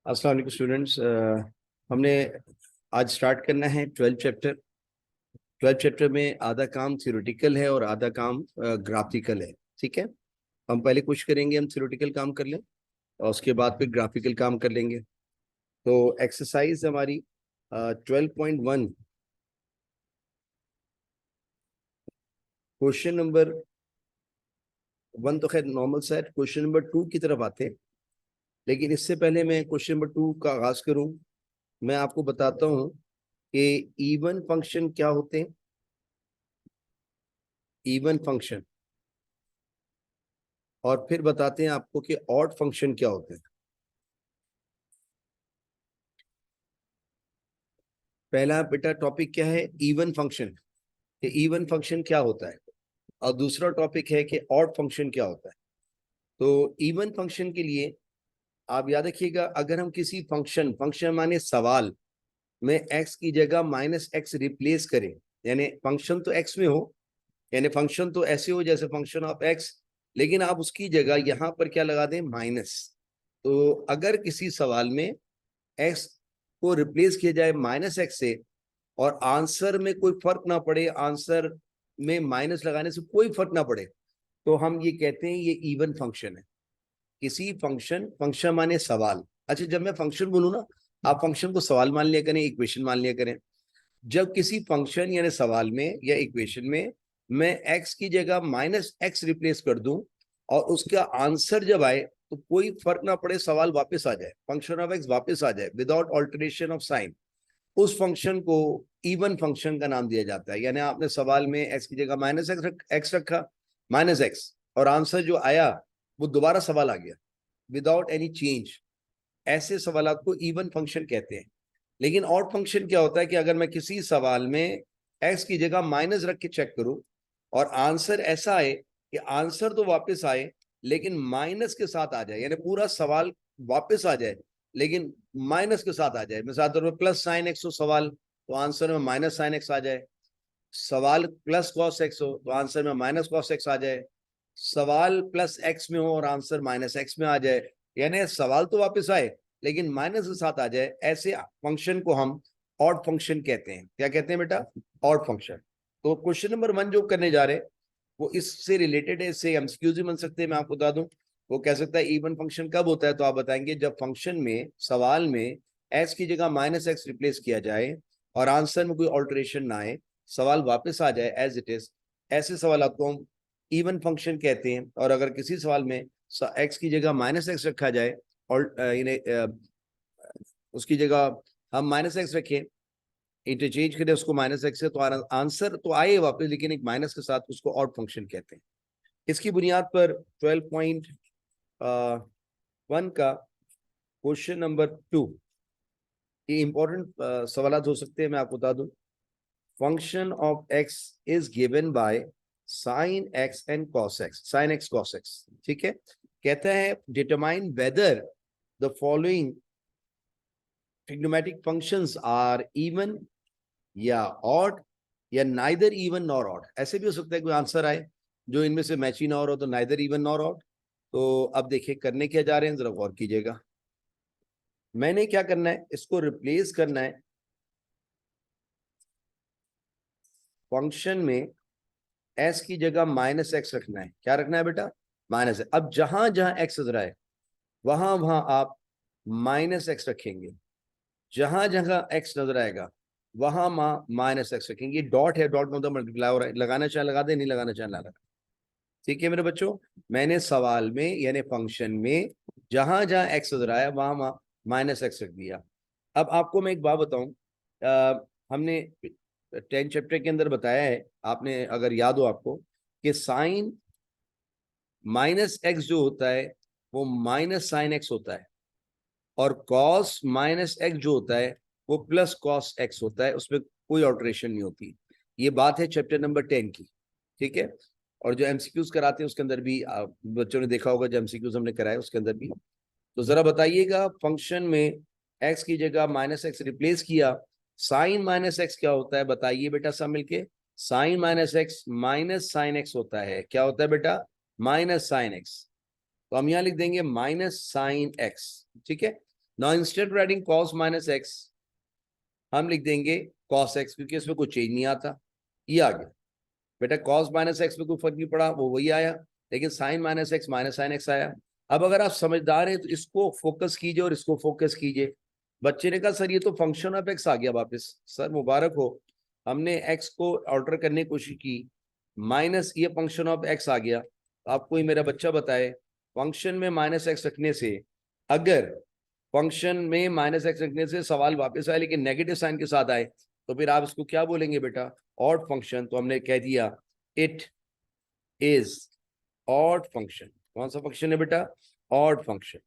अस्सलाम वालेकुम स्टूडेंट्स। हमने आज स्टार्ट करना है 12th चैप्टर में आधा काम थ्योरेटिकल है और आधा काम ग्राफिकल है। ठीक है, हम पहले कुछ करेंगे, हम थ्योरेटिकल काम कर लें और उसके बाद फिर ग्राफिकल काम कर लेंगे। तो एक्सरसाइज हमारी 12.1 क्वेश्चन नंबर 1 तो खैर नॉर्मल सा है। क्वेश्चन नंबर 2 की तरफ आते हैं, लेकिन इससे पहले मैं क्वेश्चन नंबर 2 का आगाज करूं, मैं आपको बताता हूं कि इवन फंक्शन क्या होते हैं। इवन फंक्शन, और फिर बताते हैं आपको कि ऑड फंक्शन क्या होते हैं। पहला बेटा टॉपिक क्या है, इवन फंक्शन, कि इवन फंक्शन क्या होता है, और दूसरा टॉपिक है कि ऑड फंक्शन क्या होता है। तो इवन फंक्शन के लिए आप याद रखिएगा, अगर हम किसी फंक्शन फंक्शन माने सवाल में एक्स की जगह माइनस एक्स रिप्लेस करें, यानी फंक्शन तो एक्स में हो, यानी फंक्शन तो ऐसे हो जैसे फंक्शन ऑफ एक्स, लेकिन आप उसकी जगह यहां पर क्या लगा दें, माइनस। तो अगर किसी सवाल में एक्स को रिप्लेस किया जाए माइनस एक्स से और आंसर में कोई फर्क ना पड़े, आंसर में माइनस लगाने से कोई फर्क ना पड़े, तो हम ये कहते हैं ये इवन फंक्शन है। किसी फंक्शन फंक्शन माने सवाल। अच्छा, जब मैं फंक्शन बोलूँ ना, आप फंक्शन को सवाल मान लिया करें, इक्वेशन मान लिया करें। जब किसी फंक्शन यानी सवाल में या इक्वेशन में मैं एक्स की जगह माइनस एक्स रिप्लेस कर दूं और उसका आंसर जब आए तो कोई फर्क ना पड़े, सवाल वापस आ जाए, फंक्शन ऑफ एक्स वापस आ जाए विदाउट ऑल्टरेशन ऑफ साइन, उस फंक्शन को इवन फंक्शन का नाम दिया जाता है। यानी आपने सवाल में एक्स की जगह माइनस एक्स रखा, माइनस एक्स, और आंसर जो आया वो दोबारा सवाल आ गया विदाउट एनी चेंज, ऐसे सवाल को इवन फंक्शन कहते हैं। लेकिन ऑड फंक्शन क्या होता है कि अगर मैं किसी सवाल में एक्स की जगह माइनस रख के चेक करूं और आंसर ऐसा आए कि आंसर तो वापस आए लेकिन माइनस के साथ आ जाए, यानी पूरा सवाल वापस आ जाए लेकिन माइनस के साथ आ जाए। मिसाल तौर पर प्लस साइन एक्स हो सवाल, तो आंसर में माइनस साइन एक्स आ जाए। सवाल प्लस कॉस एक्स हो तो आंसर में माइनस कॉस एक्स आ जाए। सवाल प्लस एक्स में हो और आंसर माइनस एक्स में आ जाए, यानी सवाल तो वापस आए लेकिन माइनस के साथ आ जाए, ऐसे फंक्शन को हम ऑड फंक्शन कहते हैं। क्या कहते हैं बेटा, ऑड फंक्शन। तो क्वेश्चन नंबर 1 जो करने जा रहे हैं वो इससे रिलेटेड है, इससे एमसीक्यूज भी बन सकते हैं। मैं आपको बता दूं, वो कह सकता है इवन फंक्शन कब होता है, तो आप बताएंगे जब फंक्शन में सवाल में एक्स की जगह माइनस एक्स रिप्लेस किया जाए और आंसर में कोई ऑल्टरेशन ना आए, सवाल वापस आ जाए एज इट इज, ऐसे सवाल को हम इवन फंक्शन कहते हैं। और अगर किसी सवाल में एक्स की जगह माइनस एक्स रखा जाए और उसकी जगह हम माइनस एक्स रखें, इंटरचेंज करें उसको माइनस एक्स से, तो आंसर तो आए वापस लेकिन एक माइनस के साथ, उसको ऑड फंक्शन कहते हैं। इसकी बुनियाद पर 12.1 का क्वेश्चन नंबर 2, ये इंपॉर्टेंट सवाल हो सकते हैं, मैं आपको बता दूं। Function of x is given by sine x and cos x, sine x cos x. ठीक है, कहता है determine whether the following trigonometric functions are even या ऑड या नाइदर इवन नॉर ऑड। ऐसे भी हो सकता है कोई आंसर आए जो इनमें से मैच ही ना हो तो नाइदर इवन नॉर ऑड। तो अब देखिए करने क्या जा रहे हैं, जरा गौर कीजिएगा। मैंने क्या करना है, इसको रिप्लेस करना है फंक्शन में एस की जगह माइनस एक्स रखना है। क्या रखना है बेटा, माइनस। अब जहां जहां एक्स नजर आए वहां वहां आप माइनस एक्स रखेंगे, जहां जहां एक्स नजर आएगा वहां माइनस एक्स रखेंगे। डॉट है, डॉट मतलब मल्टीप्लाई हो रहा है, लगाना चाहे लगा दे, नहीं लगाना चाहे लगा। ठीक है मेरे बच्चों, मैंने सवाल में यानी फंक्शन में जहां जहां एक्स नजर आया वहां वहां माइनस एक्स रख दिया। अब आपको मैं एक बात बताऊं, हमने 10th चैप्टर के अंदर बताया है, आपने अगर याद हो आपको, कि साइन माइनस एक्स जो होता है वो माइनस साइन एक्स होता है, और कॉस माइनस एक्स जो होता है वो प्लस कॉस एक्स होता है, उसमें कोई ऑल्टरेशन नहीं होती। ये बात है चैप्टर नंबर 10 की। ठीक है, और जो एमसीक्यूज कराते हैं उसके अंदर भी बच्चों ने देखा होगा, जो एमसीक्यूज हमने कराए उसके अंदर भी। तो जरा बताइएगा, फंक्शन में एक्स की जगह माइनस एक्स रिप्लेस किया, साइन माइनस एक्स क्या होता है, बताइए बेटा सब मिलके। Sine minus x minus sine x होता है। क्या होता है बेटा, माइनस साइन एक्स। तो हम यहां लिख देंगे माइनस साइन एक्स। ठीक है, now instead writing cos minus x हम लिख देंगे cos x, क्योंकि इसमें कोई चेंज नहीं आता, ये आ गया बेटा। cos माइनस एक्स में कोई फर्क नहीं पड़ा, वो वही आया, लेकिन sin minus x minus sine x आया। अब अगर आप समझदार हैं तो इसको फोकस कीजिए और इसको फोकस कीजिए। बच्चे ने कहा सर ये तो फंक्शन ऑफ एक्स आ गया वापस। सर मुबारक हो, हमने एक्स को ऑल्टर करने की कोशिश की, माइनस ये फंक्शन ऑफ एक्स आ गया। आप कोई मेरा बच्चा बताए फंक्शन में माइनस एक्स रखने से, अगर फंक्शन में माइनस एक्स रखने से सवाल वापस आए लेकिन नेगेटिव साइन के साथ आए, तो फिर आप इसको क्या बोलेंगे बेटा? Odd function. तो हमने कह दिया इट इज ऑड फंक्शन। कौन सा फंक्शन है बेटा? Odd function.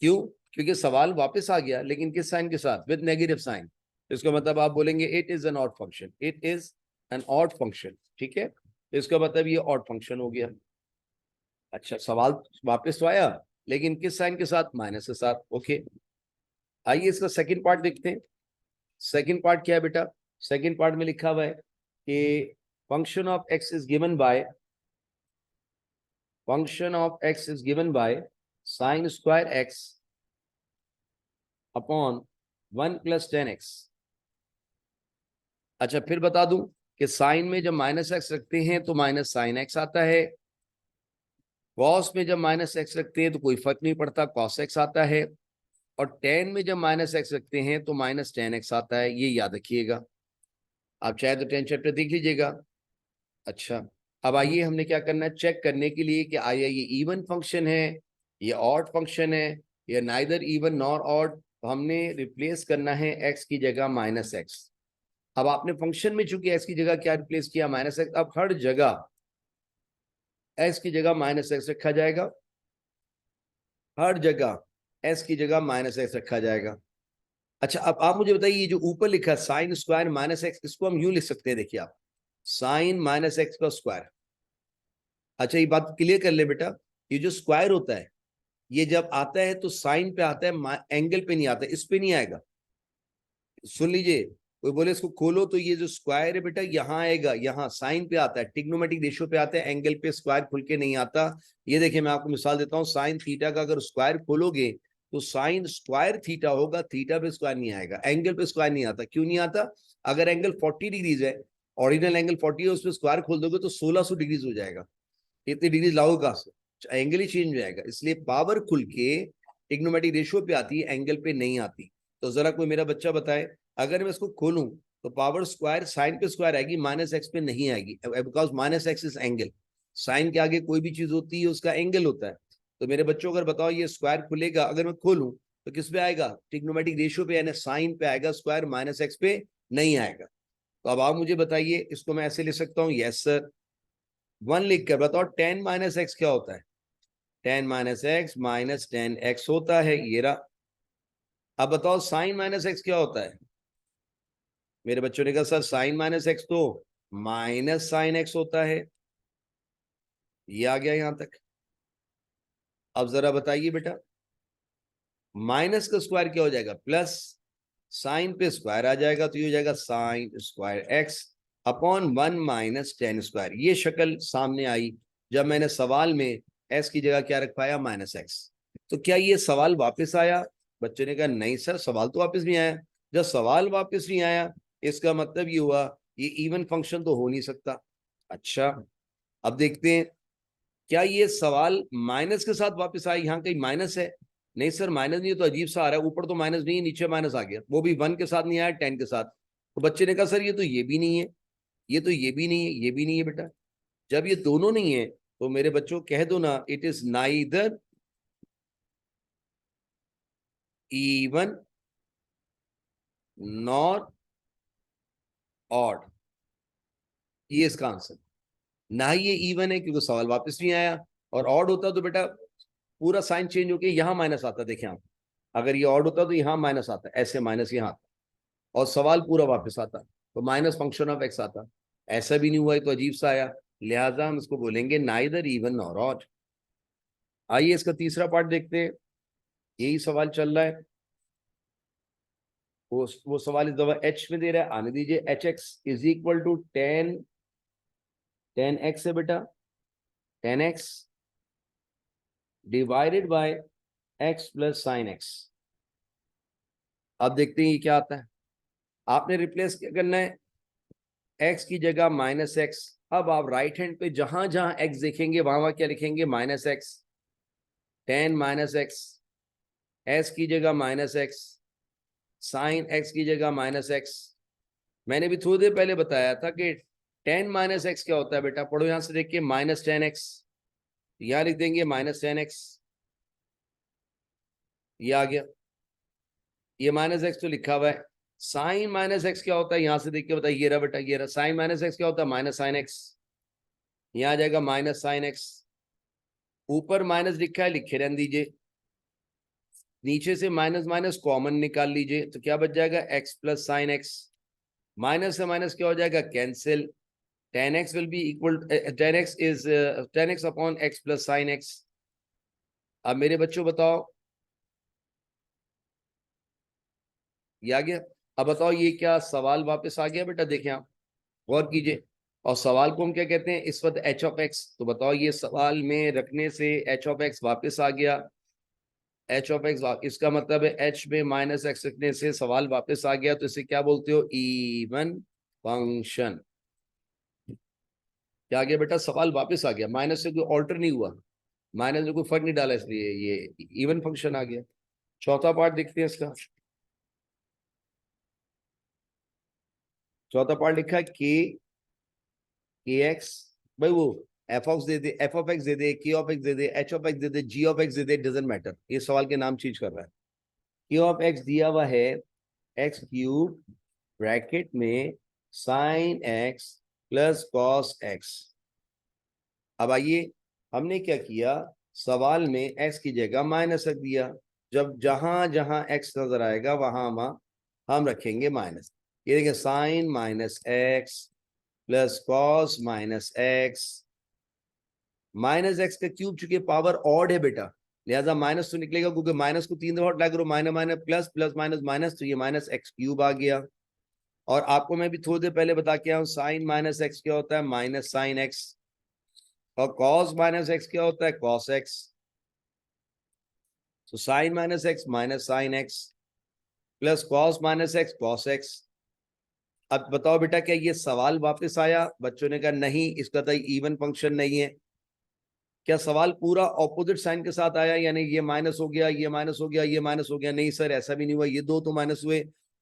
क्यों? क्योंकि सवाल वापस आ गया लेकिन किस साइन के साथ? With negative sign. इसका मतलब आप बोलेंगे it is an odd function, it is an odd function. ठीक है, इसका मतलब ये ऑड फंक्शन हो गया। अच्छा, सवाल वापस तो आया लेकिन किस साइन के साथ? माइनस के साथ। ओके, आइए इसका सेकंड पार्ट देखते हैं। सेकंड पार्ट क्या है बेटा? सेकंड पार्ट में लिखा हुआ है कि function of x is given bye, function of x is given by sine square x upon 1 plus 10x। अच्छा, फिर बता दूं कि साइन में जब माइनस एक्स रखते हैं तो माइनस साइन एक्स आता है, कॉस में जब माइनस एक्स रखते हैं तो कोई फर्क नहीं पड़ता, कॉस एक्स आता है, और टेन में जब माइनस एक्स रखते हैं तो माइनस टेन एक्स आता है। ये याद रखिएगा, आप चाहे तो 10 चैप्टर देख लीजिएगा। अच्छा, अब आइए हमने क्या करना है, चेक करने के लिए कि आया ये इवन फंक्शन है, ये ऑड फंक्शन है, या नाइदर इवन नॉर ऑड। तो हमने रिप्लेस करना है एक्स की जगह माइनस एक्स। अब आपने फंक्शन में चूंकि एक्स की जगह क्या रिप्लेस किया? Minus x. अब हर जगह एक्स की जगह माइनस एक्स रखा जाएगा, हर जगह एक्स की जगह माइनस एक्स रखा जाएगा। अच्छा, अब आप मुझे बताइए ये जो ऊपर लिखा साइन स्क्वायर माइनस एक्स, इसको हम यूं लिख सकते हैं, देखिए आप, साइन माइनस एक्स का स्क्वायर। अच्छा, ये बात क्लियर कर ले बेटा, ये जो स्क्वायर होता है ये जब आता है तो साइन पे आता है, एंगल पे नहीं आता, इस पे नहीं आएगा। सुन लीजिए, कोई बोले इसको खोलो तो ये जो स्क्वायर है बेटा यहाँ आएगा, यहाँ साइन पे आता है, ट्रिग्नोमेट्रिक रेशियो पे आता है, एंगल पे स्क्वायर खुल के नहीं आता। ये देखिए मैं आपको मिसाल देता हूँ, साइन थीटा का अगर स्क्वायर खोलोगे तो साइन स्क्वायर थीटा होगा, थीटा पे स्क्वायर नहीं आएगा, एंगल पे स्क्वायर नहीं आता। क्यों नहीं आता? अगर एंगल 40 डिग्रीज है, ऑरिजिनल एंगल 40 है, उसमें स्क्वायर खोल दोगे तो 1600 डिग्रीज हो जाएगा। इतनी डिग्रीज लाओगे कहां से? एंगल ही चेंज हो जाएगा। इसलिए पावर खुल के ट्रिग्नोमेट्रिक रेशियो पे आती है, एंगल पे नहीं आती। तो जरा कोई मेरा बच्चा बताए, अगर मैं इसको खोलूं तो पावर स्क्वायर साइन पे स्क्वायर आएगी, माइनस एक्स पे नहीं आएगी, because minus x is angle. Sine के आगे कोई भी चीज होती है उसका एंगल होता है। तो मेरे बच्चों अगर बताओ ये स्क्वायर खुलेगा, अगर मैं खोलूं तो किस पे आएगा? ट्रिग्नोमेट्रिक रेशियो पे, यानी साइन पे आएगा, स्क्वायर माइनस एक्स पे नहीं आएगा। तो अब आप मुझे बताइए, इसको मैं ऐसे लिख सकता हूँ, यस सर। 1 लिख कर बताओ 10 माइनस एक्स क्या होता है? 10 माइनस एक्स माइनस 10x होता है, ये रहा। अब बताओ साइन माइनस एक्स क्या होता है? मेरे बच्चों ने कहा सर साइन माइनस एक्स तो माइनस साइन एक्स होता है, ये आ गया यहां तक। अब जरा बताइए बेटा, माइनस का स्क्वायर क्या हो जाएगा? प्लस, साइन पे स्क्वायर आ जाएगा तो ये हो जाएगा sine square x upon 1 minus 10 square. ये शक्ल सामने आई जब मैंने सवाल में एक्स की जगह क्या रख पाया? Minus x. तो क्या ये सवाल वापस आया? बच्चे ने कहा नहीं सर, सवाल तो वापस नहीं आया। जब सवाल वापस नहीं आया इसका मतलब ये हुआ ये इवन फंक्शन तो हो नहीं सकता। अच्छा, अब देखते हैं, क्या ये सवाल माइनस के साथ वापस आया? यहाँ कहीं माइनस है? नहीं सर माइनस नहीं है, तो अजीब सा आ रहा है, ऊपर तो माइनस नहीं है नीचे माइनस आ गया, वो भी 1 के साथ नहीं आया, 10 के साथ। तो बच्चे ने कहा सर ये तो ये भी नहीं है, ये तो ये भी नहीं है, ये भी नहीं है बेटा। जब ये दोनों नहीं है तो मेरे बच्चों कह दो ना, it is neither even nor odd. ये इसका आंसर। ना ही ये इवन है क्योंकि सवाल वापस नहीं आया, और ऑड होता तो बेटा पूरा साइन चेंज होके यहाँ माइनस आता। देखें आप, अगर ये ऑड होता तो यहाँ माइनस आता, ऐसे माइनस यहाँ आता, और सवाल पूरा वापस आता तो माइनस फंक्शन ऑफ एक्स आता। ऐसा भी नहीं हुआ है तो अजीब सा आया, लिहाजा हम इसको बोलेंगे नाइदर इवन नॉर ऑड। आइए इसका तीसरा पार्ट देखते हैं, यही सवाल चल रहा है। वो सवाल इस दफा एच में दे रहा है, आने दीजिए। H x is equal to 10 है बेटा, 10x divided by x plus sine x. अब देखते हैं ये क्या आता है। आपने रिप्लेस क्या करना है, एक्स की जगह माइनस एक्स। अब आप राइट हैंड पे जहां जहां एक्स देखेंगे वहां वहां क्या लिखेंगे, minus x. Ten minus x, S की जगह माइनस एक्स, साइन एक्स की जगह माइनस एक्स। मैंने भी थोड़ी देर पहले बताया था कि टेन माइनस एक्स क्या होता है बेटा, पढ़ो यहां से देखिए, माइनस टेन एक्स। यहां लिख देंगे माइनस टेन एक्स, ये आ गया। ये माइनस एक्स तो लिखा हुआ है। साइन माइनस एक्स क्या होता है, यहां से देख के बताइए, ये रहा बेटा, ये रहा। साइन माइनस एक्स क्या होता है, माइनस साइन एक्स। यहाँ आ जाएगा माइनस साइन एक्स। ऊपर माइनस लिखा है, लिखे रहने दीजिए। नीचे से माइनस माइनस कॉमन निकाल लीजिए, तो क्या बच जाएगा, x plus sine x. Minus से माइनस क्या हो जाएगा, cancel. Ten x will be equal, ten x is ten x upon x plus sine x. अब मेरे बच्चों बताओ, ये आ गया। अब बताओ ये क्या सवाल वापस आ गया बेटा, देखें आप, गौर कीजिए। और सवाल को हम क्या कहते हैं इस वक्त, एच ऑफ एक्स। तो बताओ ये सवाल में रखने से एच ऑफ एक्स वापस आ गया। एच ऑफ एक्स, इसका मतलब है एच में माइनस एक्स रखने से सवाल वापस आ गया, तो इसे क्या बोलते हो, इवन फंक्शन। क्या आ गया बेटा, सवाल वापस आ गया, माइनस से कोई ऑल्टर नहीं हुआ, माइनस में कोई फर्क नहीं डाला, इसलिए ये इवन फंक्शन आ गया। चौथा पार्ट देखते हैं इसका। चौथा पार्ट लिखा है के एक्स। भाई वो एफ ऑफ दे दे, एफ ऑफ एक्स दे दे, के ऑफ एक्स दे दे, एच ऑफ एक्स दे दे, जी ऑफ एक्स दे दे, डजंट मैटर, ये सवाल के नाम चेंज कर रहा है। के ऑफ एक्स दिया हुआ है एक्स क्यूब ब्रैकेट में sign x plus cos x. अब आइए, हमने क्या किया, सवाल में एक्स की जगह माइनस रख दिया। जब जहां जहां एक्स नजर आएगा वहां वहां हम रखेंगे माइनस। ये देखिए, sine minus x plus cos minus x. Minus x का क्यूब चूंकि पावर ऑड है बेटा, लिहाजा माइनस तो निकलेगा, क्योंकि माइनस को तीन दफा अप्लाई करो, minus minus plus, plus minus minus, तो ये माइनस एक्स क्यूब आ गया। और आपको मैं भी थोड़ी देर पहले बता के आया हूं, साइन माइनस एक्स क्या होता है, माइनस साइन एक्स। और कॉस माइनस एक्स क्या होता है, कॉस एक्स। तो sine minus x minus sine x plus cos minus x cos x. अब बताओ बेटा, क्या ये सवाल वापस आया? बच्चों ने कहा नहीं, इसका तो इवन फंक्शन नहीं है। क्या सवाल पूरा ऑपोजिट साइन के साथ आया, यानी ये माइनस हो गया, ये माइनस हो गया, ये माइनस हो गया? नहीं सर, ऐसा भी नहीं हुआ, ये दो तो माइनस हुए,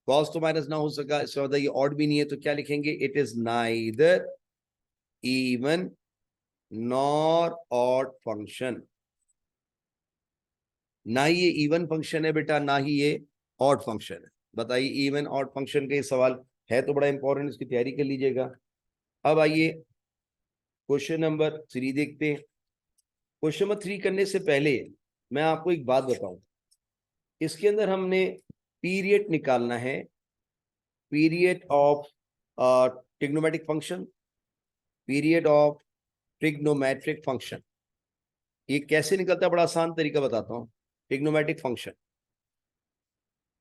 कॉस तो माइनस ना हो सका, इसका मतलब ये ऑड भी नहीं है। तो क्या लिखेंगे, it is neither even nor odd function. ना ही ये इवन फंक्शन है बेटा, ना ही ये ऑड फंक्शन है। बताइए, इवन ऑड फंक्शन का ये सवाल है तो बड़ा इंपॉर्टेंट, इसकी तैयारी कर लीजिएगा। अब आइए क्वेश्चन नंबर 3 देखते हैं। क्वेश्चन नंबर 3 करने से पहले मैं आपको एक बात बताऊं, इसके अंदर हमने पीरियड निकालना है, period of trigonometric function, period of trigonometric function. ये कैसे निकलता है, बड़ा आसान तरीका बताता हूं। ट्रिग्नोमेट्रिक फंक्शन,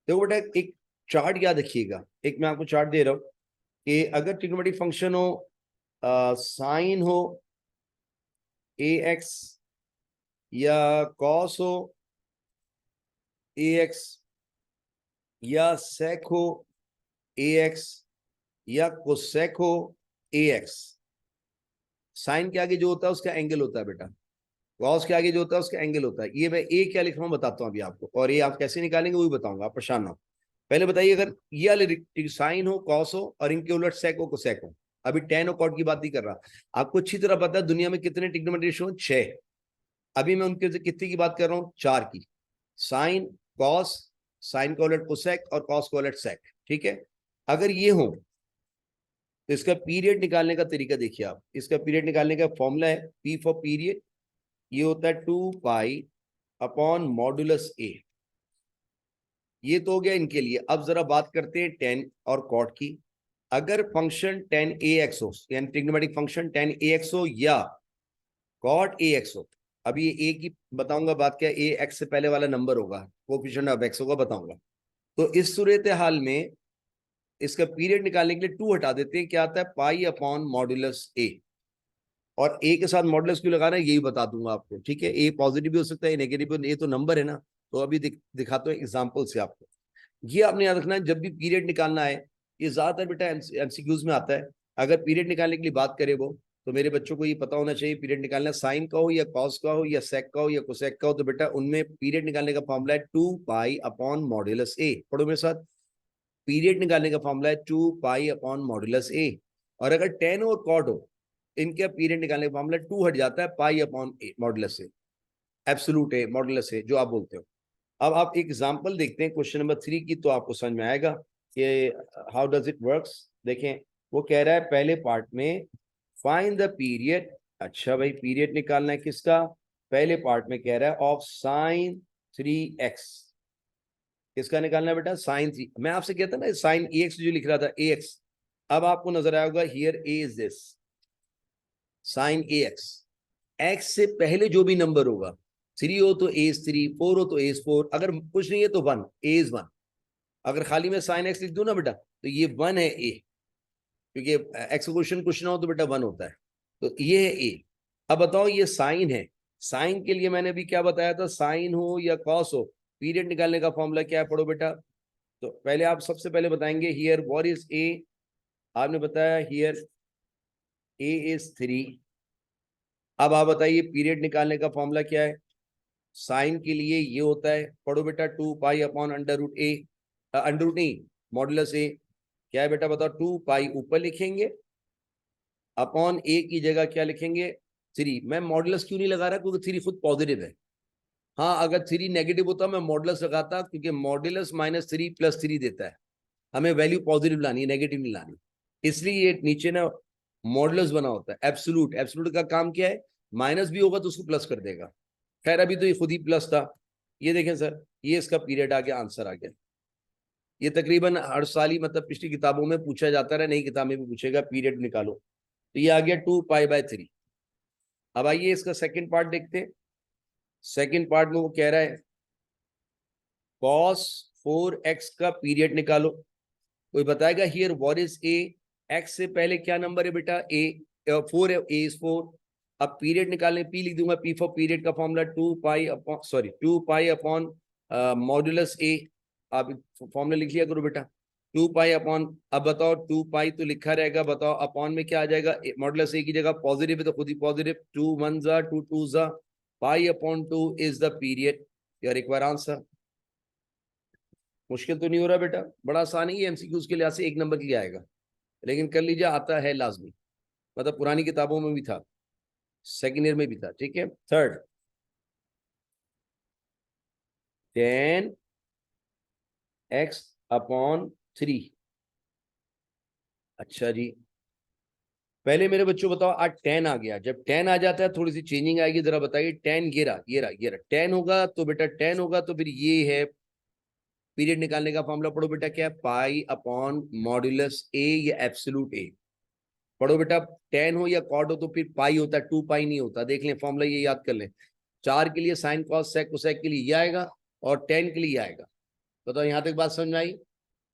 देखो बेटा, एक चार्ट याद रखिएगा, एक मैं आपको चार्ट दे रहा हूं कि अगर ट्रिग्नोमेट्रिक फंक्शन हो, साइन हो ए एक्स, या कॉस हो ए एक्स, या सेक हो ए एक्स, या कोसेक हो ए एक्स। साइन के आगे जो होता है उसका एंगल होता है बेटा, कॉस के आगे जो होता है उसका एंगल होता है। ये मैं ए क्या लिख रहा हूं बताता हूं अभी आपको, और ये आप कैसे निकालेंगे वो भी बताऊंगा, आप परेशान ना हो। पहले बताइए, अगर ये वाले साइन हो, कॉस हो, और इनके उलट सेक हो, कोसेक हो। अभी टेन और कॉट की बात नहीं कर रहा। आपको अच्छी तरह पता है दुनिया में कितने ट्रिग्नोमेट्रिक रेशियो, 6। अभी मैं उनके से कितने की बात कर रहा हूँ, 4 की। साइन, कॉस, साइन का उलट कोसेक, और कॉस का उलट सेक, ठीक है। अगर ये हो तो इसका पीरियड निकालने का तरीका देखिए आप। इसका पीरियड निकालने का फॉर्मूला है पी फॉर पीरियड, ये होता है 2 पाई अपॉन मॉडुलस ए। ये तो हो गया इनके लिए। अब जरा बात करते हैं टेन और कॉट की। अगर फंक्शन टेन ए एक्स हो, यानी ट्रिग्नोमेट्रिक फंक्शन टेन ए एक्स हो या कॉट ए एक्स हो। अभी ये ए की बताऊंगा बात, क्या ए एक्स से पहले वाला नंबर होगा, कोएफिशिएंट ऑफ एक्स होगा, बताऊंगा। तो इस सूरत हाल में इसका पीरियड निकालने के लिए 2 हटा देते हैं, क्या आता है, पाई अपॉन मॉडुलस ए। और ए के साथ मॉडुलस क्यों लगाना है यही बता दूंगा आपको, ठीक है। ए पॉजिटिव भी हो सकता है, नेगेटिव भी, ये तो नंबर है ना। तो अभी दिखाता हूँ एग्जाम्पल से आपको। ये आपने याद रखना है जब भी पीरियड निकालना है। ये ज्यादातर बेटा एमसीक्यूज में आता है। अगर पीरियड निकालने के लिए बात करे वो, तो मेरे बच्चों को ये पता होना चाहिए पीरियड निकालना साइन का हो या कॉस का हो या सेक का हो या कोसेक का हो, तो बेटा उनमें पीरियड निकालने का फॉर्मूला है 2 पाई अपॉन मॉड्यूलस ए। पढ़ो मेरे साथ, पीरियड निकालने का फॉर्मूला है 2 पाई अपॉन मॉड्यूलस ए। और अगर टेन और कॉट हो, इनके पीरियड निकालने का फॉर्मूला 2 हट जाता है पाई अपॉन मॉड्यूलस ए, एब्सोल्यूट ए, मॉड्यूलस ए जो आप बोलते हो। अब आप एक एग्जांपल देखते हैं क्वेश्चन नंबर 3 की, तो आपको समझ में आएगा कि हाउ डज इट वर्क्स। देखें, वो कह रहा है पहले पार्ट में फाइंड द पीरियड। अच्छा भाई, पीरियड निकालना है किसका? पहले पार्ट में कह रहा है ऑफ साइन 3x। किसका निकालना है बेटा? साइन 3। मैं आपसे कहता ना साइन ax जो लिख रहा था ax, अब आपको नजर आया होगा here a is this sine ax। x से पहले जो भी नंबर होगा, 3 हो तो a इज 3, 4 हो तो a इज 4, अगर कुछ नहीं है तो 1, a इज 1। अगर खाली मैं साइन x लिख दूं ना बेटा, तो ये 1 है a, क्योंकि x का क्वेश्चन कुछ ना हो तो बेटा 1 होता है, तो ये है a। अब बताओ, ये साइन है, साइन के लिए मैंने अभी क्या बताया था, साइन हो या कॉस हो, पीरियड निकालने का फॉर्मूला क्या है? पढ़ो बेटा। तो पहले आप सबसे पहले बताएंगे हियर व्हाट इज a। आपने बताया हियर a इज 3। अब आप बताइए पीरियड निकालने का फॉर्मूला क्या है? साइन के लिए ये होता है, पढ़ो बेटा, 2 पाई अपॉन अंडर रूट ए, अंडर रूट नहीं, मॉडुलस ए। क्या है बेटा बताओ? 2 पाई ऊपर लिखेंगे, अपॉन ए की जगह क्या लिखेंगे? 3। मैं मॉडुलस क्यों नहीं लगा रहा? क्योंकि 3 खुद पॉजिटिव है। हाँ, अगर 3 नेगेटिव होता मैं मॉडुलस लगाता, क्योंकि मॉडुलस -3 + 3 देता है। हमें वैल्यू पॉजिटिव लानी है, नेगेटिव नहीं लानी। इसलिए ये नीचे ना मॉडुलस बना होता है। एब्सोल्यूट, एब्सोल्यूट का काम क्या है? माइनस भी होगा तो उसको प्लस कर देगा। खैर अभी तो ये खुद ही प्लस था। ये देखें सर, ये इसका पीरियड आ गया, आंसर आ गया। ये तकरीबन हर साल ही, मतलब पिछली किताबों में पूछा जाता रहा, नई किताब में भी पूछेगा पीरियड निकालो। तो ये आ गया 2 पाई/3। अब आइए इसका सेकंड पार्ट देखते हैं। सेकंड पार्ट में वो कह रहा है cos 4x का पीरियड निकालो। कोई बताएगा here what is a? x से पहले क्या नंबर है बेटा? a 4 है, a इज 4। अब पीरियड निकालने, p लिख दूंगा, p फॉर पीरियड का formula 2 pi upon modulus a। आप फॉर्मूला लिख लिया करो बेटा, 2 पाई अपॉन। अब बताओ 2 पाई तो लिखा रहेगा, बताओ अपॉन में क्या आ जाएगा? मॉडुलस a की जगह पॉजिटिव है तो खुद ही पॉजिटिव, 2 1 जा 2 2 जा, पाई/2 is the period. Your required answer. मुश्किल तो नहीं हो रहा बेटा? बड़ा आसान ही, एमसीक्यूज के लिहाज से 1 नंबर के लिए आएगा, लेकिन कर लीजिए, आता है लाजमी। मतलब पुरानी किताबों में भी था, सेकेंड ईयर में भी था। ठीक है, थर्ड, 10x/3। अच्छा जी, पहले मेरे बच्चों बताओ, आज 10 आ गया। जब 10 आ जाता है थोड़ी सी चेंजिंग आएगी, जरा बताइए। 10 ये रहा 10 होगा तो बेटा 10 होगा तो फिर ये है पीरियड निकालने का फॉर्मूला। पढ़ो बेटा, क्या है? पाई/मॉड्यूलस ए या एब्सोल्यूट ए। पढ़ो बेटा, 10 हो या कॉट हो तो फिर पाई होता है, 2 पाई नहीं होता। देख लें फॉर्मूला, ये याद कर लें। 4 के लिए साइन कॉस सेक कोसेक के लिए ये आएगा, और 10 के लिए ये आएगा। बताओ यहां तक बात समझ में आई?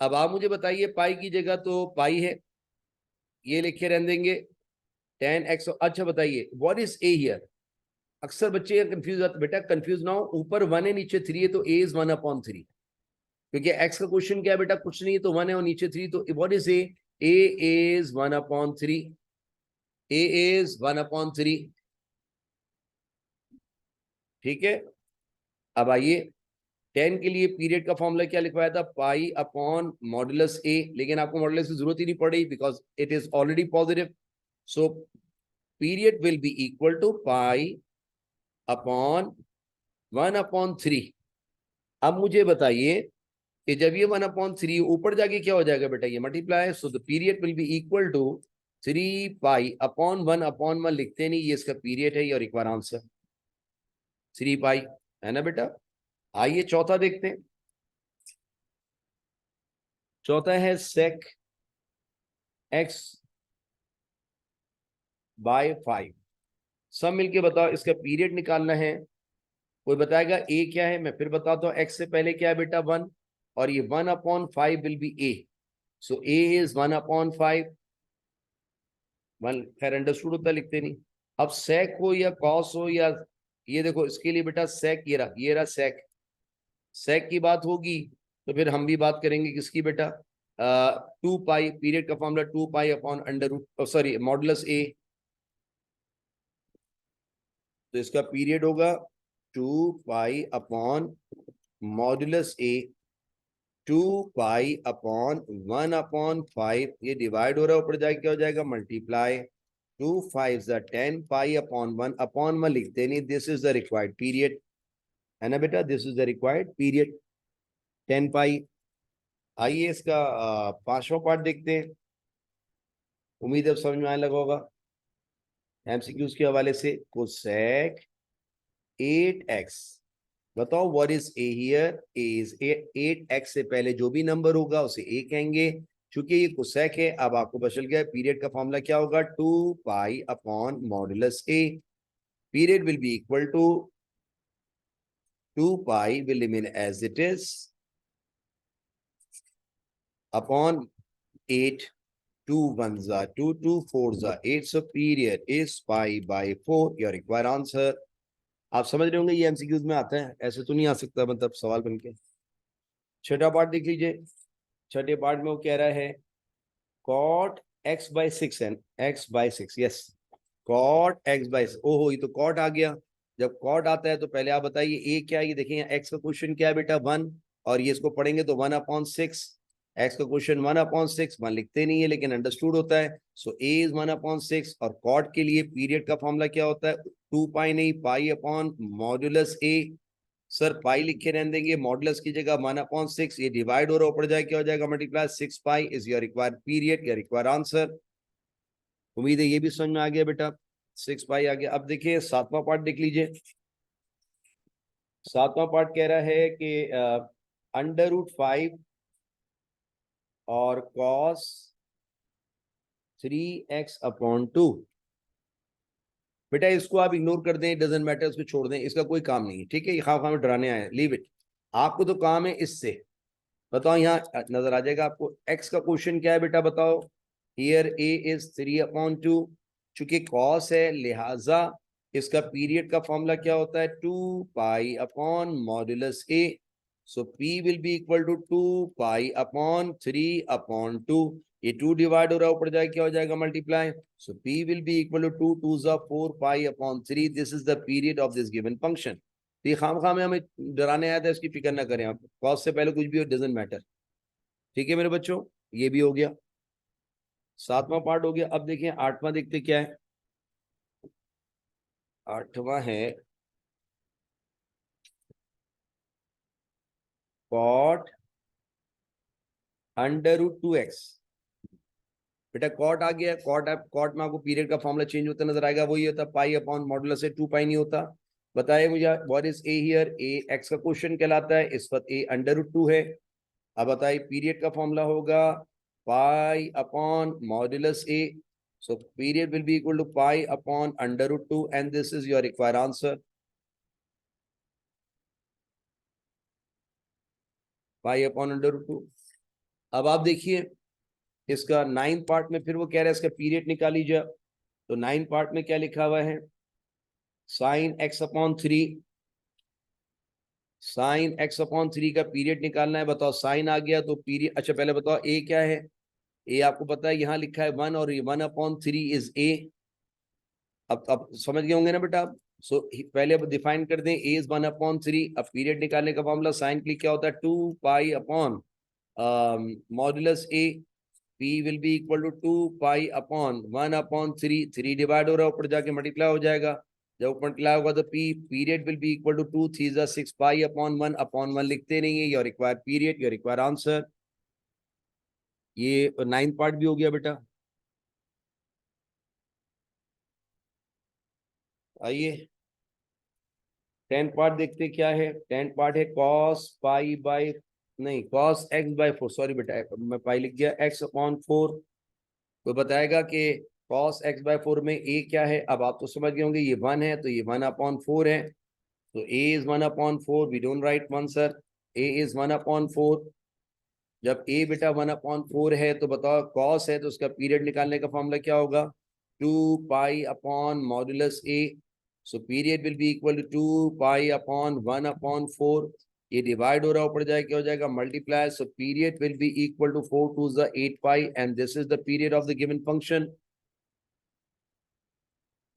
अब आप मुझे बताइए, पाई की जगह तो पाई है, ये लिखे रहने देंगे 10x। अच्छा बताइए व्हाट इज ए हियर? अक्सर बच्चे कंफ्यूज होते, बेटा कंफ्यूज ना हो, ऊपर 1 है नीचे 3 है, तो a इज 1/3। क्योंकि x का क्वेश्चन क्या है बेटा? कुछ नहीं है तो 1 है, और नीचे 3, तो what is a? a is 1/3। a is 1/3। ठीक है, अब आइए 10 के लिए पीरियड का फॉर्मूला क्या लिखवाया था? पाई/मॉड्यूलस ए। लेकिन आपको मॉड्यूलस की जरूरत ही नहीं पड़ी, because it is already positive. So period will be equal to पाई/1/3। अब मुझे बताइए कि जब ये 1/3 ऊपर जाके क्या हो जाएगा बेटा? ये multiply. So the period will be equal to 3 पाई/1/1 लिखते नहीं, ये इसका पीरियड है। और एक बार आंसर 3 पाई है ना बेटा। आइए चौथा देखते हैं। चौथा है सेक x/5। सब मिलके बताओ, इसका पीरियड निकालना है। कोई बताएगा ए क्या है? मैं फिर बताता हूँ। एक्स से पहले क्या है बेटा? 1, और ये 1/5 will be A. So A is 1/5। 1 खैर अंडरस्टूड होता, लिखते नहीं। अब सेक हो या कॉस हो या, ये देखो इसके लिए बेटा सेक, ये रहा सेक। सेक की बात होगी तो फिर हम भी बात करेंगे किसकी बेटा, 2 पाई, पीरियड का formula 2 pi upon under root, sorry modulus A. तो इसका पीरियड होगा 2 pi upon modulus A, 2 pi upon 1/5, ये डिवाइड हो रहा है, ऊपर जाके क्या हो जाएगा, मल्टीप्लाई, 2 5 10 पाई अपॉन 1/1 लिखते नहीं, this is the required period, है ना बेटा, this is the required period 10 पाई। आइए इसका पांचवा पार्ट देखते हैं, उम्मीद है अब समझ में आने लगा होगा एमसीक्यूज के हवाले से। कोसेक 8x, बताओ what is a here, A is 8x से पहले जो भी नंबर होगा उसे ए कहेंगे, क्योंकि ये कोसेक है। अब आपको पता चल गया पीरियड का फॉर्मूला क्या होगा, 2 pi upon modulus a, period will be equal to 2 pi will remain as it is upon 8, 2 1s are 2, 2 4s are 8, so period is pi by 4, your required answer। आप समझ रहे होंगे ये एमसीक्यूज में आता है, ऐसे तो नहीं आ सकता मतलब सवाल बनके। छठा पार्ट देख लीजिए, छठे पार्ट में वो कह रहा है cot x/6 and x/6, yes cot x/6, ओहो ये तो cot आ गया। जब cot आता है तो पहले आप बताइए ए क्या है, ये देखिए x का क्वेश्चन क्या है बेटा 1, और ये इसको पढ़ेंगे तो 1/6, x का क्वेश्चन 1/6, 1 लिखते नहीं है लेकिन अंडरस्टूड होता है, सो ए इज 1/6। और cot के लिए पीरियड का फॉर्मूला क्या होता है, 2 पाई नहीं, पाई अपॉन मॉड्यूलस ए। सर पाई लिखे रहने देंगे, मॉडुलस की जगह 1/6, ये डिवाइड हो रहा ऊपर जाए क्या हो जाएगा, multiply, 6 pi is your required period, your required answer. उम्मीद है ये भी समझ में आ गया बेटा, 6 पाई आ गया। अब देखिए सातवां पार्ट देख लीजिए, सातवां पार्ट कह रहा है कि √5 और cos 3x/2, बेटा इसको आप इग्नोर कर दें, डजंट मैटर, इसको छोड़ दें, इसका कोई काम नहीं है, ठीक है, ये खाम खाम डराने आए, लीव इट। आपको तो काम है इससे, बताओ यहाँ नजर आ जाएगा आपको x का क्वेश्चन क्या है बेटा, बताओ। हियर a इज 3/2, चूंकि cos है लिहाजा इसका पीरियड का फॉर्मूला क्या होता है, 2 pi upon modulus a, so p will be equal to 2 pi upon 3/2, ये 2 डिवाइड हो रहा है ऊपर जाए क्या हो जाएगा, multiply, so p will be equal to 2 2 4 पाई/3, this is the period of this given function. तो ये खाम खाम में हमें डराने आया था, इसकी फिक्र ना करें आप, कॉस से पहले कुछ भी हो डजंट मैटर, ठीक है मेरे बच्चों, ये भी हो गया, सातवां पार्ट हो गया। अब देखिए आठवां देखते क्या है, आठवां है कॉट √2x, बेटा कॉट आ गया, कॉट में आपको पीरियड का फॉर्मूला चेंज होता नजर आएगा, वही होता पाई अपॉन मॉडुलस से 2 पाई नहीं होता। बताइए मुझे what is a here, A x का क्वेश्चन कहलाता है, इस वक्त ए √2 है। अब बताइए पीरियड का फॉर्मूला होगा पाई upon modulus A, so period will be equal to pi upon √2 and this is your required answer, pi upon √2। अब आप देखिए इसका 9 पार्ट में फिर वो कह रहा है इसका पीरियड निकाली जाए, तो 9 पार्ट में क्या लिखा हुआ है, sin x/3, sin x/3 का पीरियड निकालना है, बताओ साइन आ गया तो पीरियड, अच्छा पहले बताओ ए क्या है, ए आपको पता है यहाँ लिखा है 1 और ये 1/3 इज ए। अब समझ गए होंगे ना बेटा आप, सो पहले अब डिफाइन कर दें, ए इज 1/3, अब पीरियड निकालने का फॉर्मूला साइन के लिए क्या होता है, 2 pi upon modulus a, p will be equal to 2 pi upon 1/3, 3 divide हो रहा है ऊपर जाके मल्टीप्लाई हो जाएगा, जब मल्टीप्लाई होगा तो p period will be equal to 2 3 6 pi upon 1/1 लिखते नहीं है, your required period, your required answer. ये 9 पार्ट भी हो गया बेटा। आइए 10 पार्ट देखते क्या है, 10 पार्ट है cos पाई बाई, नहीं cos x/4, सॉरी बेटा मैं पाई लिख दिया, x/4। तो बताएगा कि cos x/4 में a क्या है, अब आप तो समझ गए होंगे ये 1 है तो ये 1/4 है, तो a is 1/4, we don't write 1 sir, a is 1/4। जब a बेटा 1/4 है तो बताओ cos है तो उसका पीरियड निकालने का फॉर्मूला क्या होगा, 2 pi upon modulus a, so period will be equal to 2 pi upon 1/4, ये डिवाइड हो रहा है, ऊपर जाए क्या हो जाएगा multiply, so period will be equal to 4 2 8 pi and this is the period of the given function.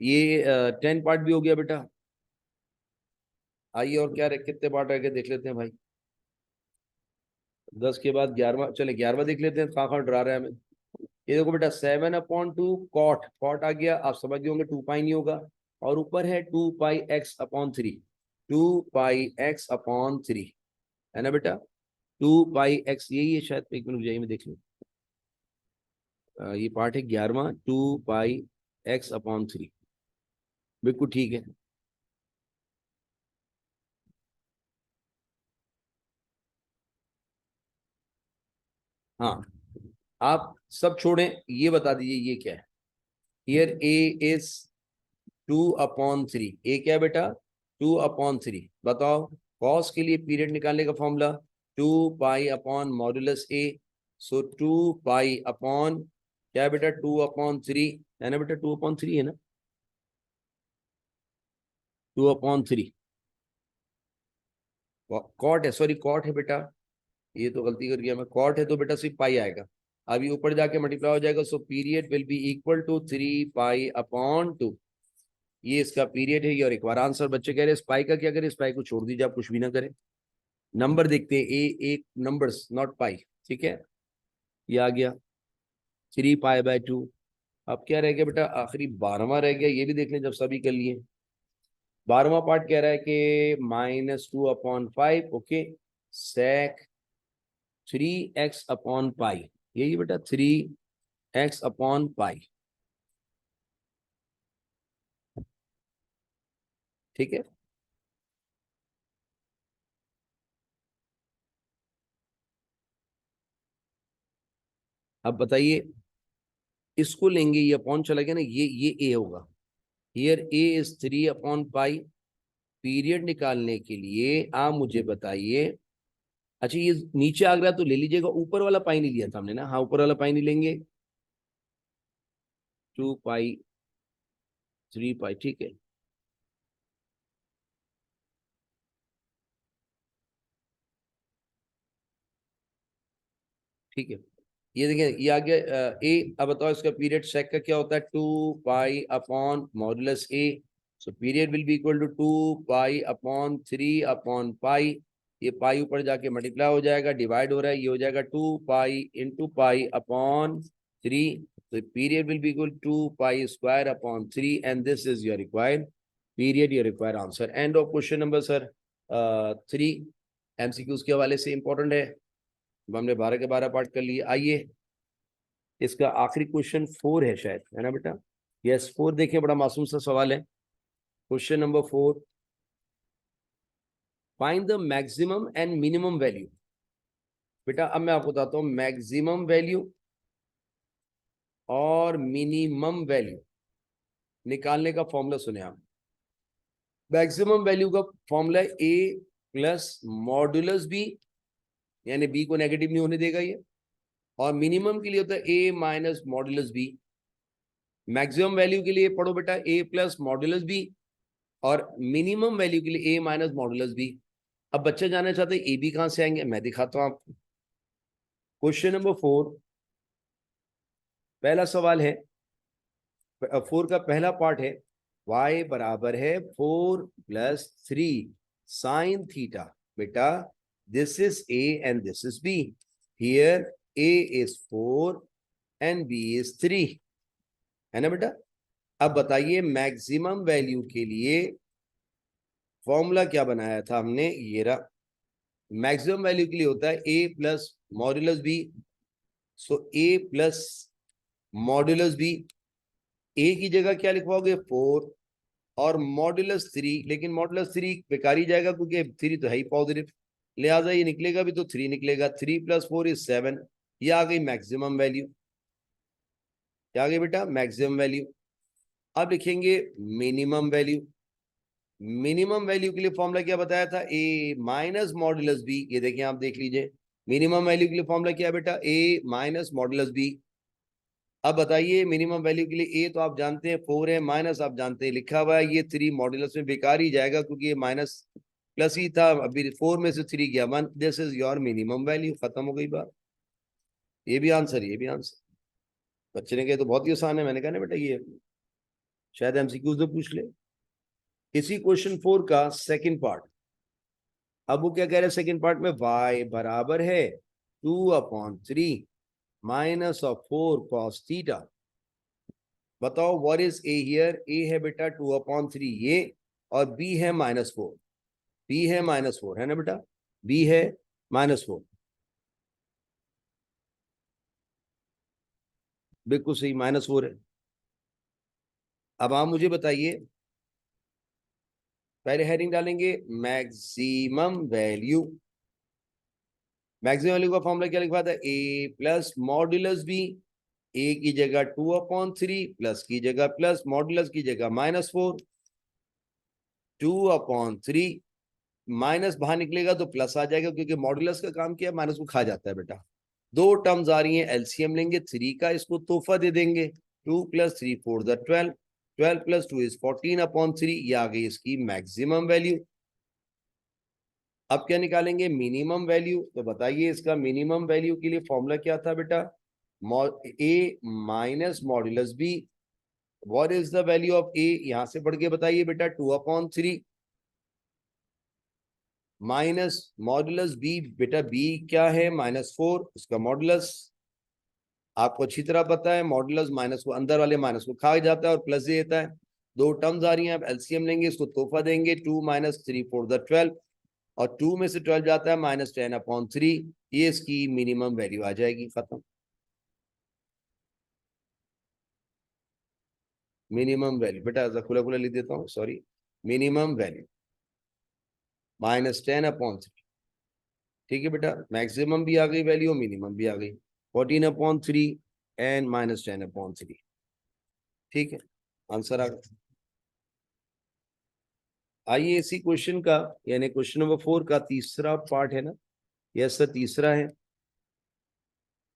ये 10 पार्ट भी हो गया बेटा। आइए और क्या कितने पार्ट रह गए देख लेते हैं भाई। 10 के बाद 11वां, चले 11वां देख लेते हैं, कहाँ कहाँ डरा रहा है हमें। ये देखो बेटा 7/2 कॉट, कॉट आ गया, आप समझ गए होंगे 2 पाई नहीं होगा, और ऊपर है 2 पाई x/3, 2 पाई x/3 है ना बेटा, 2 पाई x, यही है शायद, एक मिनट जाइए मैं देख लूँ। ये पार्ट है 11वां, 2 पाई x/3, बिल्कुल ठीक है। हाँ, आप सब छोड़ें, ये बता दीजिए ये क्या है। हियर a इज 2/3, ए क्या है बेटा 2/3। बताओ कॉस के लिए पीरियड निकालने का फॉर्मूला 2 पाई/मॉड्यूलस a, सो 2 पाई/ क्या है बेटा 2/3 है ना बेटा, 2/3 है ना, 2/3 कॉट है, सॉरी कॉट है बेटा, ये तो गलती कर गया मैं, कॉट है तो बेटा सिर्फ पाई आएगा। अभी ऊपर जाके मल्टीप्लाई हो जाएगा, so period will be equal to 3 पाई/2। ये इसका पीरियड है। और एक बार आंसर बच्चे कह रहे हैं स्पाई का क्या करें, स्पाई को छोड़ दीजिए, आप कुछ भी ना करें। नंबर देखते हैं, एक नंबर्स नॉट पाई, ठीक है। ये आ गया 3 पाई/2। अब क्या रह गया बेटा, आखिरी 12वां रह गया, ये भी देख लें जब सभी कर लिए। 12वां पार्ट कह रहा है कि -2/5, ओके, सेक 3x/पाई, यही बेटा 3x/पाई, ठीक है। अब बताइए, इसको लेंगे, ये अपॉन चला गया ना, ये ए होगा। हियर ए इज 3/पाई। पीरियड निकालने के लिए आप मुझे बताइए, अच्छा ये नीचे आ गया तो ले लीजिएगा, ऊपर वाला पाई नहीं लिया था हमने ना, हाँ ऊपर वाला पाई नहीं लेंगे, 2 पाई 3 पाई, ठीक है। ठीक है, ये देखिए ये आ गया ए। अब बताओ इसका पीरियड सेक का क्या होता है, 2 पाई/मॉड्यूलस a, so period will be equal to 2 पाई/3/पाई। ये पाई ऊपर जाके मल्टीप्लाई हो जाएगा, डिवाइड हो रहा है, ये हो जाएगा 2 पाई × पाई/3, तो period will be equal 2 पाई² 3, and this is your required period, your required answer. End of question number sir 3। MCQs के हवाले से इंपॉर्टेंट है। अब हमने 12 के 12 पार्ट कर लिए। आइए इसका आखिरी क्वेश्चन 4 है शायद, है ना बेटा, यस 4 देखें, बड़ा मासूम सा सवाल है। Question number 4, find the maximum and minimum value. बेटा अब मैं आपको बताता हूं, मैक्सिमम वैल्यू और मिनिमम वैल्यू निकालने का फॉर्मूला सुने आप। मैक्सिमम वैल्यू का फॉर्मूला ए प्लस मॉड्यूलस बी, यानी बी को नेगेटिव नहीं होने देगा ये, और मिनिमम के लिए होता है A minus modulus B. Maximum value के लिए पढ़ो बेटा ए प्लस मॉड्यूलस बी, और मिनिमम वैल्यू के लिए ए माइनस मॉडुलस बी। अब बच्चे जानना चाहते हैं ए बी कहां से आएंगे, मैं दिखाता हूं आपको। क्वेश्चन नंबर 4, पहला सवाल है, 4 का पहला पार्ट है, y बराबर है 4 + 3 साइन थीटा। बेटा this is a and this is b, here a is 4 and b is 3, है ना बेटा। अब बताइए मैक्सिमम वैल्यू के लिए फॉर्मूला क्या बनाया था हमने, ये रहा। मैक्सिमम वैल्यू के लिए होता है ए प्लस मॉड्यूलस बी, सो ए प्लस मॉड्यूलस बी, ए की जगह क्या लिखवाओगे 4 और मॉड्यूलस 3, लेकिन मॉड्यूलस 3 बेकार ही जाएगा क्योंकि 3 तो है ही पॉजिटिव, लिहाजा ये निकलेगा भी तो 3 निकलेगा, 3 + 4 = 7। ये आ गई मैक्सिमम वैल्यू। क्या आ गई बेटा मैक्सिमम वैल्यू। अब लिखेंगे मिनिमम वैल्यू। मिनिमम वैल्यू के लिए फॉर्मूला क्या बताया था, ए माइनस मॉडुलस बी। ये देखिए आप देख लीजिए, मिनिमम वैल्यू के लिए फॉर्मूला क्या है बेटा, ए माइनस मॉडुलस बी। अब बताइए मिनिमम वैल्यू के लिए ए तो आप जानते हैं 4 है, माइनस आप जानते हैं लिखा हुआ है, ये 3 मॉडुलस में बेकार ही जाएगा क्योंकि ये माइनस प्लस ही था, अभी 4 में से 3 गया 1, this is your minimum value, खत्म हो गई बात। ये भी आंसर, ये भी आंसर। बच्चे ने कहा तो बहुत ही आसान है, मैंने कहा ना बेटा ये शायद एमसीक्यूज में पूछ ले। इसी क्वेश्चन 4 का सेकंड पार्ट, अब वो क्या कह रहे हैं सेकंड पार्ट में, y बराबर है 2/3 माइनस ऑफ 4 cos थीटा। बताओ what is a here, a है बेटा 2/3 ये, और b है -4, b है -4 है ना बेटा, b है -4, बिल्कुल सही -4 है। अब आप मुझे बताइए, पहले हेडिंग डालेंगे मैक्सिमम वैल्यू। मैक्सिमम वैल्यू का फॉर्मूला क्या लिखा था, a plus modulus b, a की जगह 2/3 प्लस की जगह प्लस, मॉड्यूलस की जगह -4, 2/3 माइनस बाहर निकलेगा तो प्लस आ जाएगा, क्योंकि मॉड्यूलस का काम किया माइनस को खा जाता है बेटा। दो टर्म्स आ रही हैं, एलसीएम लेंगे 3 का, इसको तोहफा दे देंगे, 2 + 3 4 12, 12 + 2 इज 14/3, ये आ गई इसकी मैक्सिमम वैल्यू। अब क्या निकालेंगे, मिनिमम वैल्यू। तो बताइए इसका मिनिमम वैल्यू के लिए फॉर्मूला क्या था बेटा, A minus modulus B. What is the value of A, यहां से पढ़ के बताइए बेटा, 2/3 माइनस मॉड्यूलस बी, बेटा बी क्या है -4, उसका मॉड्यूलस आपको अच्छी तरह पता है, मॉड्यूलस माइनस को अंदर वाले माइनस को खा जाता है और प्लस दे देता है। दो टर्म्स आ रही हैं, आप एलसीएम लेंगे, इसको तोहफा देंगे, 2 - 3 4 12, और 2 में से 12 जाता है -10/3, ये इसकी मिनिमम वैल्यू आ जाएगी, खत्म। मिनिमम वैल्यू बेटा ऐसा खुला खुला लिख देता हूँ, सॉरी, मिनिमम वैल्यू -10/3, ठीक है बेटा, मैक्सिमम भी आ गई वैल्यू, मिनिमम भी आ गई, 14/3 एंड -10/3, ठीक है, आंसर आ गया। आइए इसी क्वेश्चन का, यानी क्वेश्चन नंबर 4 का तीसरा पार्ट है ना, यस सर तीसरा है।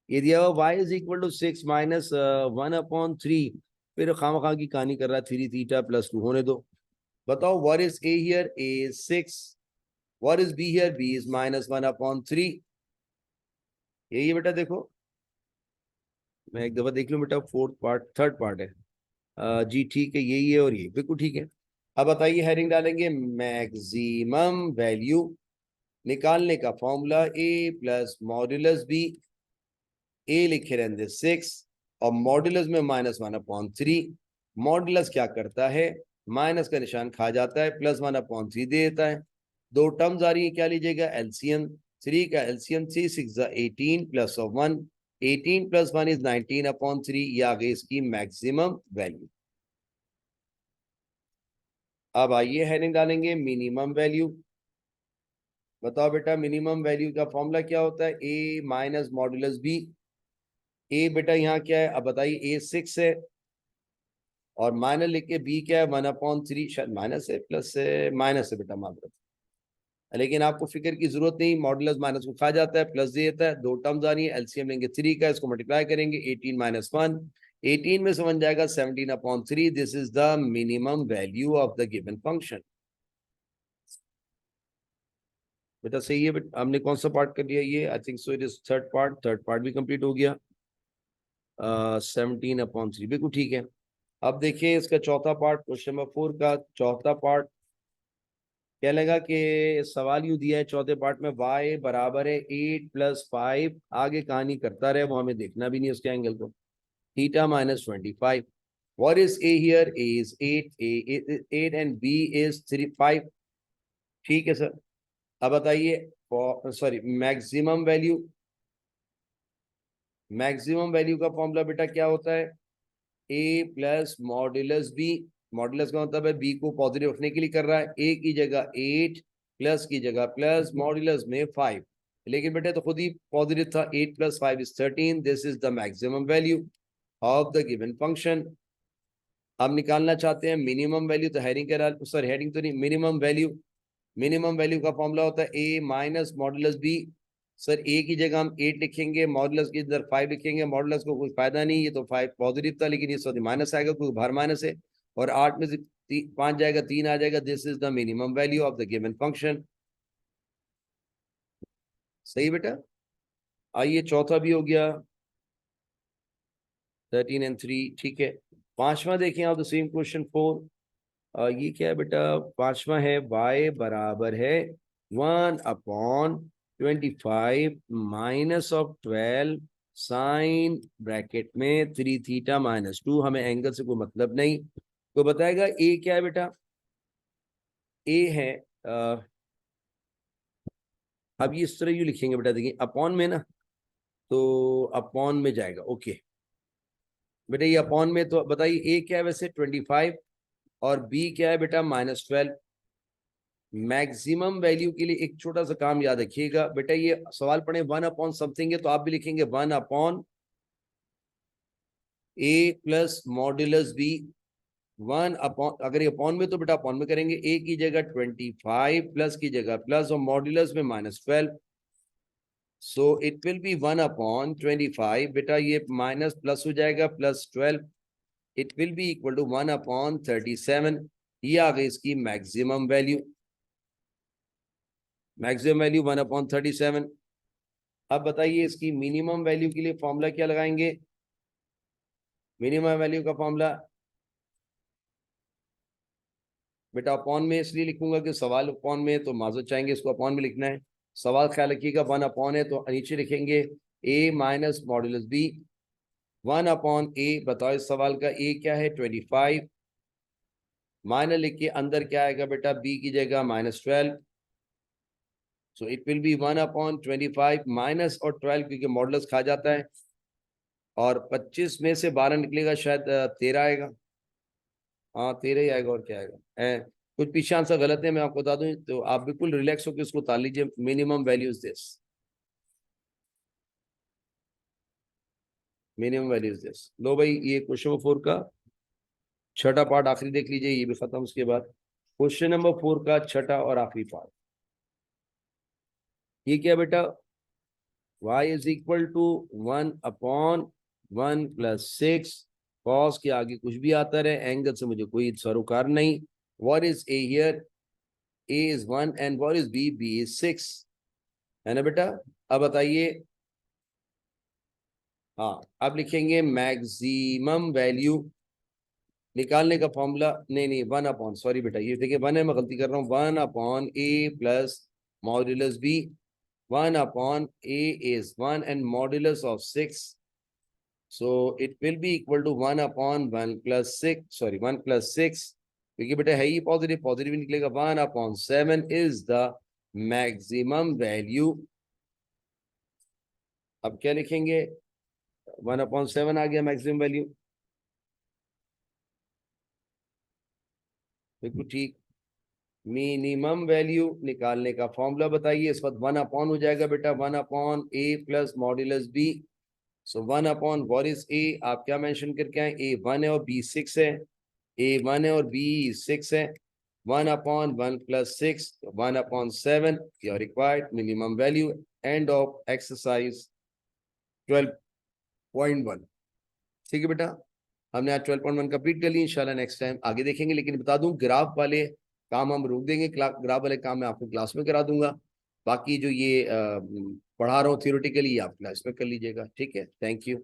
ये दिया हुआ y is equal to 6 minus 1/3, फिर खामखा की कहानी कर रहा है, 3 थीटा + 2 होने दो। बताओ what is a here, a is 6, what is b here, b is -1/3। यही है बेटा, देखो मैं एक दफा देख लूं बेटा, फोर्थ पार्ट थर्ड पार्ट है, जी ठीक है, यही है और ये बिल्कुल ठीक है। अब बताइए हेडिंग डालेंगे मैक्सिमम वैल्यू, निकालने का formula a plus modulus b, ए लिखे रहते 6 और मॉड्यूलस में -1/3। मॉड्यूलस क्या करता है, माइनस का निशान खा जाता है, +1/3 दे देता है। दो टर्म्स आ रही है, क्या लीजिएगा, एलसीएम। 3 का एलसीएम 3 6 18 + 1, 18 + 1 इज 19/3, ये आ गई इसकी मैक्सिमम वैल्यू। अब आइए हेडिंग डालेंगे मिनिमम वैल्यू। बताओ बेटा मिनिमम वैल्यू का फॉर्मूला क्या होता है, ए माइनस मॉड्यूलस बी। ए बेटा यहाँ क्या है, अब बताइए, ए 6 है और माइनस लिख के बी क्या है 1/3, शायद माइनस है प्लस है, माइनस है बेटा मात्र, लेकिन आपको फिक्र की जरूरत नहीं, मॉडुलस माइनस को खा जाता है, प्लस दे देता है। दो टर्म्स आ रही है, एलसीएम लेंगे 3 का, इसको मल्टीप्लाई करेंगे, 18 - 1, 18 में से 1 जाएगा 17/3, this is the minimum value of the given function. बेटा सही है बेटा, हमने कौन सा पार्ट कर लिया, ये I think so it is third part भी कंप्लीट हो गया, 17/3 बिल्कुल ठीक है। अब देखिए इसका चौथा पार्ट, क्वेश्चन नंबर 4 का चौथा पार्ट क्या लगा कि सवाल यू दिया है चौथे पार्ट में, y बराबर है 8 + 5, आगे कहानी करता रहे, वो हमें देखना भी नहीं उसके एंगल को, theta -25। What is a here, a is 8, a is 8 and b is 5, ठीक है सर। अब बताइए sorry maximum value, maximum value का फॉर्मूला बेटा क्या होता है, a plus modulus b, modulus का मतलब है b को पॉजिटिव रखने के लिए कर रहा है, a की जगह 8 प्लस की जगह प्लस, मॉड्यूलस में 5, लेकिन बेटा तो खुद ही पॉजिटिव था, 8 + 5 is 13, this is the maximum value of the given function. अब निकालना चाहते हैं मिनिमम वैल्यू, तो हेडिंग करा, सॉरी हेडिंग तो नहीं, मिनिमम वैल्यू। मिनिमम वैल्यू का फॉर्मूला होता है a minus modulus b। Sir a की जगह हम 8 लिखेंगे, मॉडुलस की इधर 5 लिखेंगे, मॉडुलस को कोई फायदा नहीं, ये तो 5 पॉजिटिव था, लेकिन ये सॉरी माइनस आएगा क्योंकि बाहर माइनस है, और 8 में से 5 जाएगा, 3 आ जाएगा, this is the minimum value of the given function. सही बेटा, आइए चौथा भी हो गया, 13 and 3, ठीक है। पांचवा देखें आप, द सेम क्वेश्चन 4। ये क्या है बेटा, पांचवा है y बराबर है 1/25 माइनस ऑफ 12 साइन ब्रैकेट में 3 थीटा माइनस 2। हमें एंगल से कोई मतलब नहीं, तो बताएगा a क्या है बेटा। a है अब ये इस तरह यू लिखेंगे बेटा, देखिए अपॉन में ना, तो अपॉन में जाएगा। ओके बेटा, ये अपॉन में, तो बताइए a क्या है वैसे 25 और b क्या है बेटा -12। मैक्सिमम वैल्यू के लिए एक छोटा सा काम याद रखिएगा बेटा, ये सवाल पढ़े 1 अपॉन समथिंग है तो आप भी लिखेंगे 1 upon a plus modulus b। 1 upon, अगर ये अपॉन में तो बेटा अपॉन में करेंगे, a की जगह 25 प्लस की जगह प्लस और मॉड्यूलस में -12, so it will be 1 upon 25 बेटा, ये माइनस प्लस हो जाएगा plus 12, it will be equal to 1 upon 37। ये आ गई इसकी maximum value, maximum value 1 upon 37। अब बताइए इसकी मिनिमम वैल्यू के लिए फॉर्मूला क्या लगाएंगे। मिनिमम वैल्यू का फॉर्मूला बेटा अपॉन में इसलिए लिखूंगा कि सवाल अपॉन में, तो माजूद चाहेंगे इसको अपॉन में लिखना है। सवाल ख्याल रखिएगा 1 अपॉन है तो नीचे लिखेंगे a minus modulus b। 1 upon a, बताओ इस सवाल का a क्या है 25, माइनस लिख के अंदर क्या आएगा बेटा, b की जगह -12, so it will be 1 upon 25 minus और 12, क्योंकि मॉडुलस खा जाता है, और 25 में से 12 निकलेगा शायद 13 आएगा। हाँ 13 ही आएगा, और क्या आएगा कुछ पीछे आंसर गलत है मैं आपको बता दूं, तो आप बिल्कुल रिलैक्स होकर इसको उतार लीजिए। Minimum values this, minimum values this. लो भाई, ये क्वेश्चन नंबर 4 का छठा पार्ट आखिरी देख लीजिए, ये भी खत्म। उसके बाद क्वेश्चन नंबर 4 का छठा और आखिरी पार्ट, ये क्या बेटा, y is equal to 1 upon 1 plus 6, cos के आगे कुछ भी आता रहे, एंगल से मुझे कोई सरोकार नहीं। What is a here, a is 1 and what is b, b is 6, है ना बेटा। अब बताइए, हाँ अब लिखेंगे मैक्सिमम वैल्यू निकालने का फॉर्मूला, नहीं 1 अपॉन, सॉरी बेटा ये देखिए 1 है, मैं गलती कर रहा हूँ, 1 upon a plus modulus b। 1 upon a is 1 and modulus of 6. So it will be equal to 1 upon 1 plus 6. Sorry, 1 plus 6. क्योंकि बेटा है ही पॉजिटिव, पॉजिटिव निकलेगा। 1 upon 7 is the maximum value। अब क्या लिखेंगे, 1 upon 7 आ गया मैक्सिमम वैल्यू, बिल्कुल ठीक। मिनिमम वैल्यू निकालने का फॉर्मूला बताइए। इस वक्त 1 अपॉन हो जाएगा बेटा, 1 upon a plus modulus b। So 1 upon what is a, आप क्या मेंशन करके आए, a 1 है और b 6 है, a 1 है और b 6 है। 1 upon 1 plus 6, 1 upon 7 your required minimum value. End of exercise 12.1। ठीक है बेटा, हमने आज 12.1 कंप्लीट कर ली। इंशाल्लाह नेक्स्ट टाइम आगे देखेंगे, लेकिन बता दूं ग्राफ वाले काम हम रोक देंगे, ग्राफ वाले काम मैं आपको क्लास में करा दूंगा। बाकी जो ये पढ़ा रहा हूँ थियोरेटिकली, आप क्लास में कर लीजिएगा। ठीक है, थैंक यू।